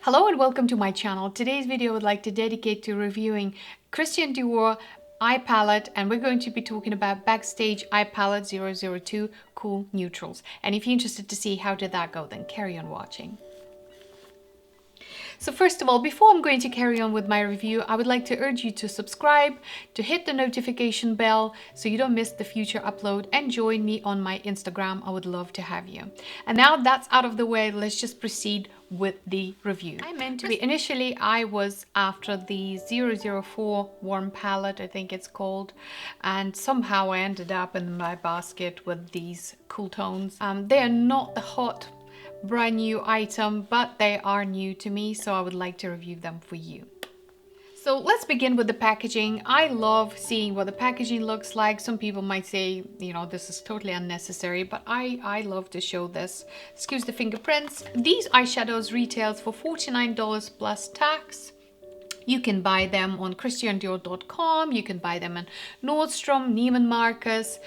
Hello and welcome to my channel. Today's video I would like to dedicate to reviewing Christian Dior eye palette, and we're going to be talking about Backstage eye palette 002 Cool Neutrals. And if you're interested to see how did that go, then carry on watching. So first of all, before I'm going to carry on with my review, I would like to urge you to subscribe, to hit the notification bell so you don't miss the future upload, and join me on my Instagram. I would love to have you. And now that's out of the way, let's just proceed with the review. I meant to be, initially I was after the 004 warm palette, I think it's called, and somehow I ended up in my basket with these cool tones. They are not the hot brand new item, but they are new to me, so I would like to review them for you. So let's begin with the packaging. I love seeing what the packaging looks like. Some people might say, you know, this is totally unnecessary, but I love to show this. Excuse the fingerprints. These eyeshadows retails for $49 plus tax. You can buy them on christiandior.com, you can buy them in Nordstrom, Neiman Marcus,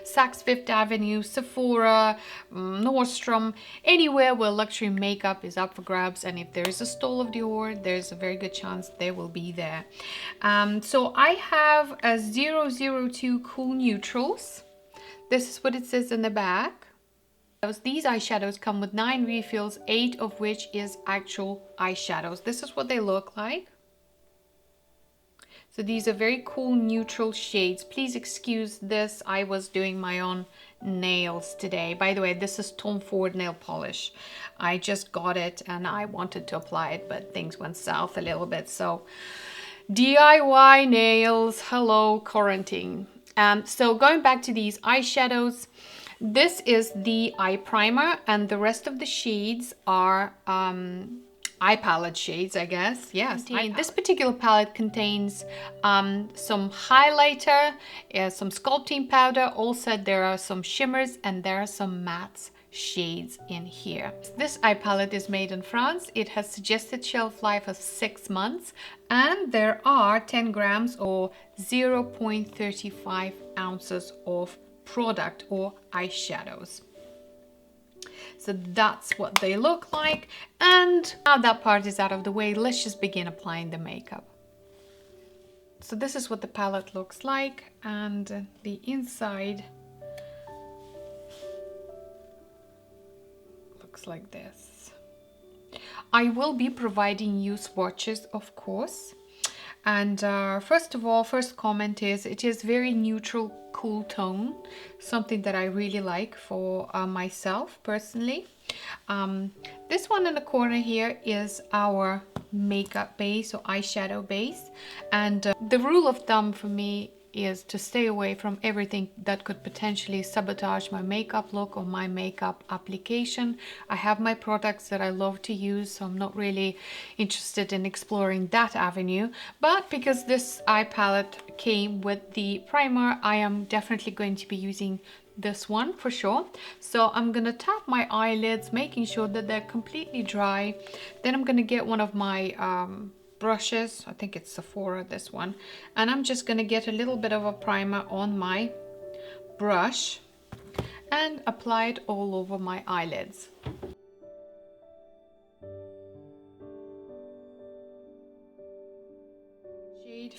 Saks Fifth Avenue, Sephora, Nordstrom, anywhere where luxury makeup is up for grabs. And if there is a stall of Dior, there's a very good chance they will be there. So I have a 002 Cool Neutrals. This is what it says in the back. These eyeshadows come with 9 refills, 8 of which is actual eyeshadows. This is what they look like. So these are very cool neutral shades. Please excuse this. I was doing my own nails today. By the way, this is Tom Ford nail polish. I just got it and I wanted to apply it, but things went south a little bit. So DIY nails, hello quarantine. So going back to these eyeshadows, this is the eye primer and the rest of the shades are eye palette shades, I guess. Yes, this particular palette contains some highlighter, some sculpting powder. Also, there are some shimmers and there are some mattes shades in here. This eye palette is made in France. It has suggested shelf life of 6 months, and there are 10 grams or 0.35 ounces of product or eyeshadows. So that's what they look like, and now that part is out of the way, let's just begin applying the makeup. So this is what the palette looks like, and the inside looks like this. I will be providing you swatches, of course. And first of all, first comment is it is very neutral, cool tone, something that I really like for myself personally. This one in the corner here is our makeup base or eyeshadow base, and the rule of thumb for me is to stay away from everything that could potentially sabotage my makeup look or my makeup application. I have my products that I love to use, so I'm not really interested in exploring that avenue. But because this eye palette came with the primer, I am definitely going to be using this one for sure. So I'm gonna tap my eyelids, making sure that they're completely dry. Then I'm gonna get one of my brushes, I think it's Sephora, this one, and I'm just gonna get a little bit of a primer on my brush and apply it all over my eyelids.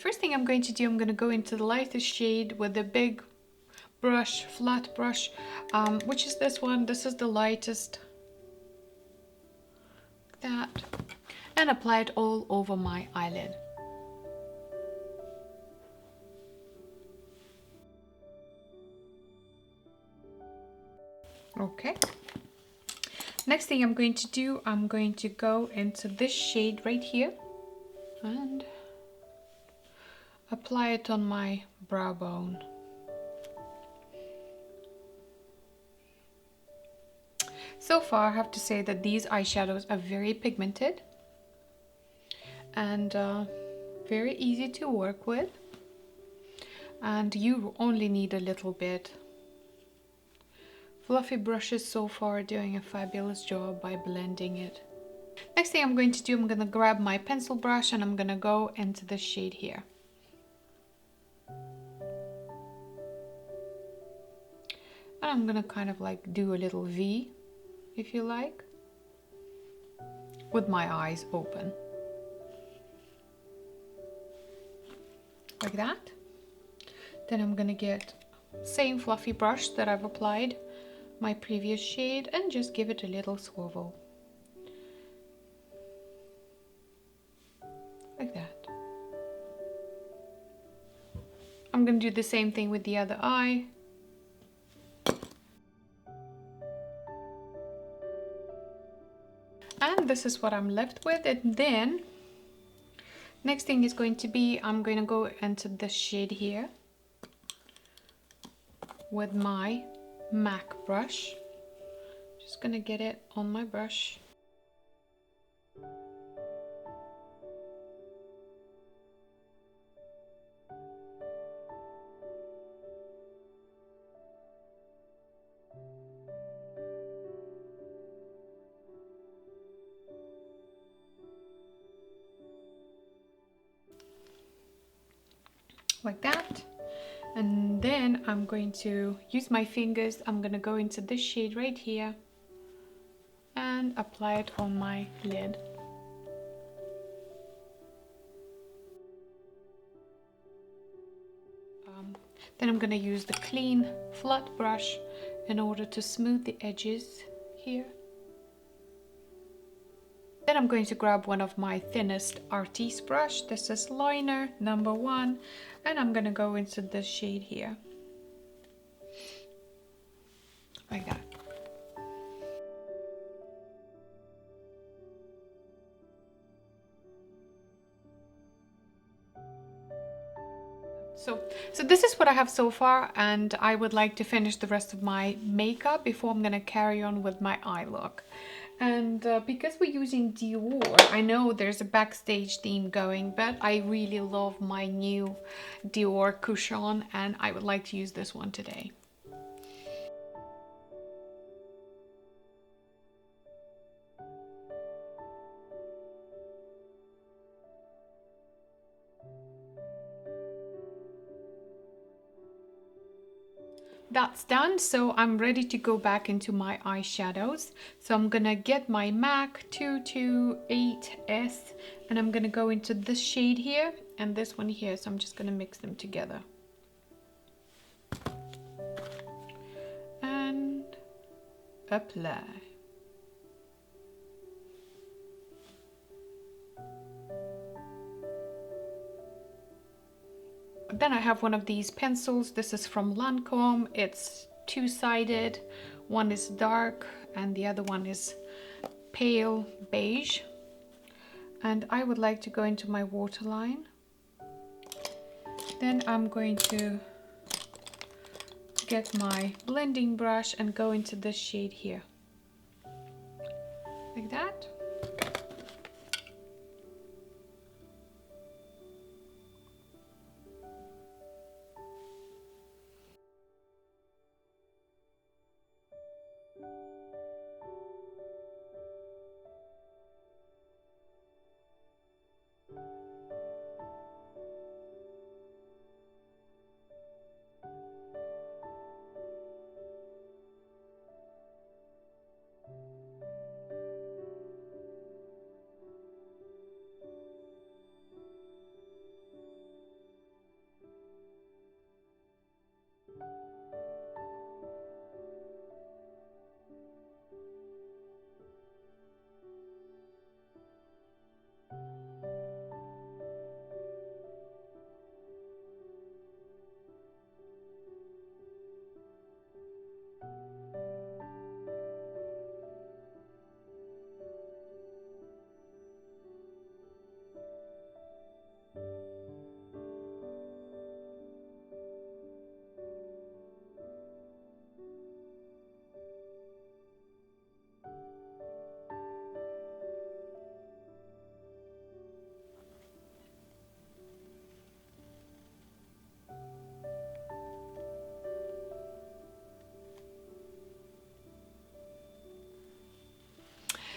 First thing I'm going to do, I'm going to go into the lightest shade with a big brush, flat brush, which is this one. This is the lightest, like that, and apply it all over my eyelid. Okay. Next thing I'm going to do, I'm going to go into this shade right here and apply it on my brow bone. So far, I have to say that these eyeshadows are very pigmented and very easy to work with, and you only need a little bit. Fluffy brushes so far are doing a fabulous job by blending it. Next thing I'm going to do, I'm going to grab my pencil brush and I'm going to go into this shade here. And I'm going to kind of like do a little V, if you like. with my eyes open. Like that. Then I'm gonna get same fluffy brush that I've applied my previous shade and just give it a little swivel. Like that. I'm gonna do the same thing with the other eye. And this is what I'm left with. And then next thing is going to be, I'm going to go into this shade here with my MAC brush. Just gonna get it on my brush. Like that. And then I'm going to use my fingers. I'm going to go into this shade right here and apply it on my lid. Then I'm going to use the clean flat brush in order to smooth the edges here. Then I'm going to grab one of my thinnest artiste brush. This is liner number 1, and I'm going to go into this shade here. Like that. So this is what I have so far, and I would like to finish the rest of my makeup before I'm going to carry on with my eye look. And because we're using Dior, I know there's a Backstage theme going, but I really love my new Dior cushion, and I would like to use this one today. That's done, so I'm ready to go back into my eyeshadows. So I'm gonna get my MAC 228S and I'm gonna go into this shade here and this one here. So I'm just gonna mix them together. And apply. Then I have one of these pencils. This is from Lancome. It's two-sided. One is dark and the other one is pale beige. And I would like to go into my waterline. Then I'm going to get my blending brush and go into this shade here. Like that.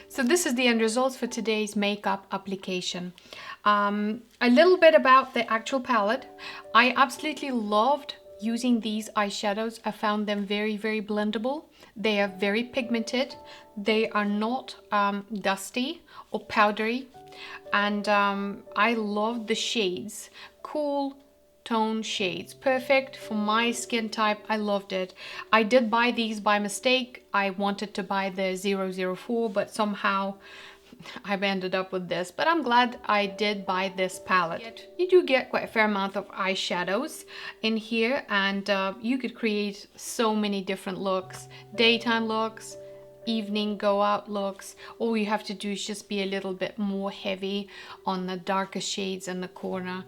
So this is the end results for today's makeup application. A little bit about the actual palette. I absolutely loved using these eyeshadows. I found them very, very blendable. They are very pigmented. They are not dusty or powdery. And I love the shades. Cool tone shades, perfect for my skin type. I loved it. I did buy these by mistake. I wanted to buy the 004, but somehow I've ended up with this. But I'm glad I did buy this palette. You do get quite a fair amount of eyeshadows in here, and you could create so many different looks. Daytime looks, evening go out looks. All you have to do is just be a little bit more heavy on the darker shades in the corner.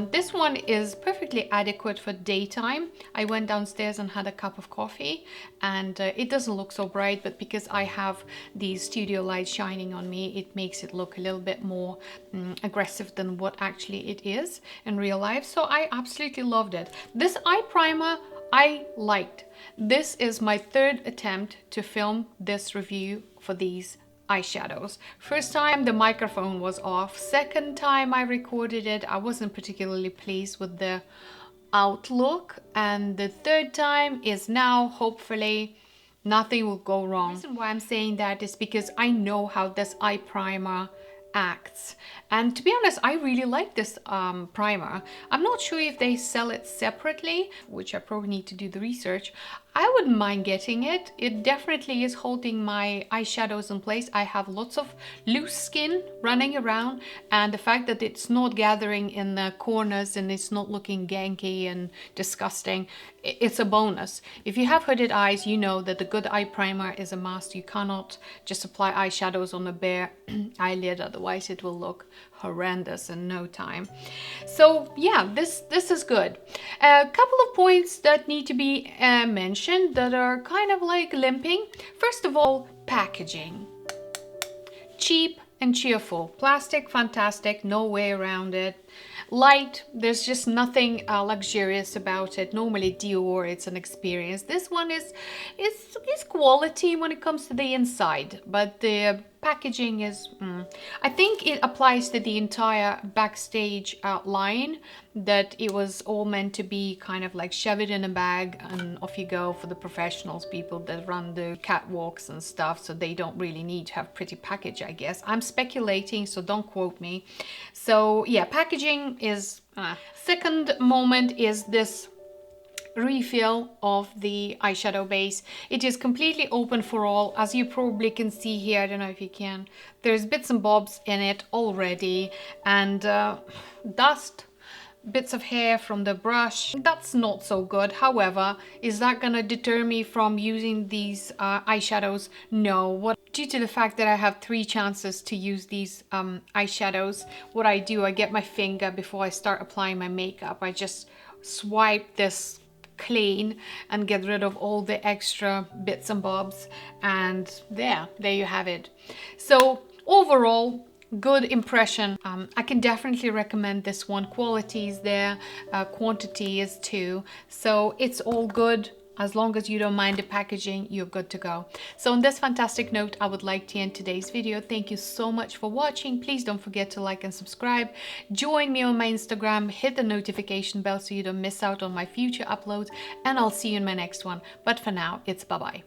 This one is perfectly adequate for daytime. I went downstairs and had a cup of coffee, and it doesn't look so bright, but because I have these studio lights shining on me, it makes it look a little bit more aggressive than what actually it is in real life. So I absolutely loved it. This eye primer I liked. This is my third attempt to film this review for these eyeshadows. First time the microphone was off. Second time I recorded it, I wasn't particularly pleased with the outlook. And the third time is now, hopefully nothing will go wrong. The reason why I'm saying that is because I know how this eye primer acts, and to be honest, I really like this primer. I'm not sure if they sell it separately, which I probably need to do the research. I wouldn't mind getting it. It definitely is holding my eyeshadows in place. I have lots of loose skin running around, and the fact that it's not gathering in the corners and it's not looking ganky and disgusting, it's a bonus. If you have hooded eyes, you know that the good eye primer is a must. You cannot just apply eyeshadows on a bare eyelid, otherwise it will look horrendous in no time. So yeah, this is good. A couple of points that need to be mentioned that are kind of like limping. First of all, packaging. Cheap and cheerful. Plastic, fantastic, no way around it. Light, there's just nothing luxurious about it. Normally Dior, it's an experience. This one is quality when it comes to the inside, but the packaging is I think it applies to the entire Backstage line, that it was all meant to be kind of like shove it in a bag and off you go for the professionals, people that run the catwalks and stuff, so they don't really need to have pretty package, I guess. I'm speculating, so don't quote me. So yeah, packaging is second moment is this refill of the eyeshadow base. It is completely open for all, as you probably can see here. I don't know if you can. There's bits and bobs in it already, and dust, bits of hair from the brush. That's not so good. However, is that gonna deter me from using these eyeshadows? No. Due to the fact that I have 3 chances to use these eyeshadows, what I do, I get my finger before I start applying my makeup. I just swipe this clean and get rid of all the extra bits and bobs, and there you have it. So overall, good impression. I can definitely recommend this one. Quality is there, quantity is too, so it's all good. As long as you don't mind the packaging, you're good to go. So on this fantastic note, I would like to end today's video. Thank you so much for watching. Please don't forget to like and subscribe. Join me on my Instagram. Hit the notification bell so you don't miss out on my future uploads. And I'll see you in my next one. But for now, it's bye-bye.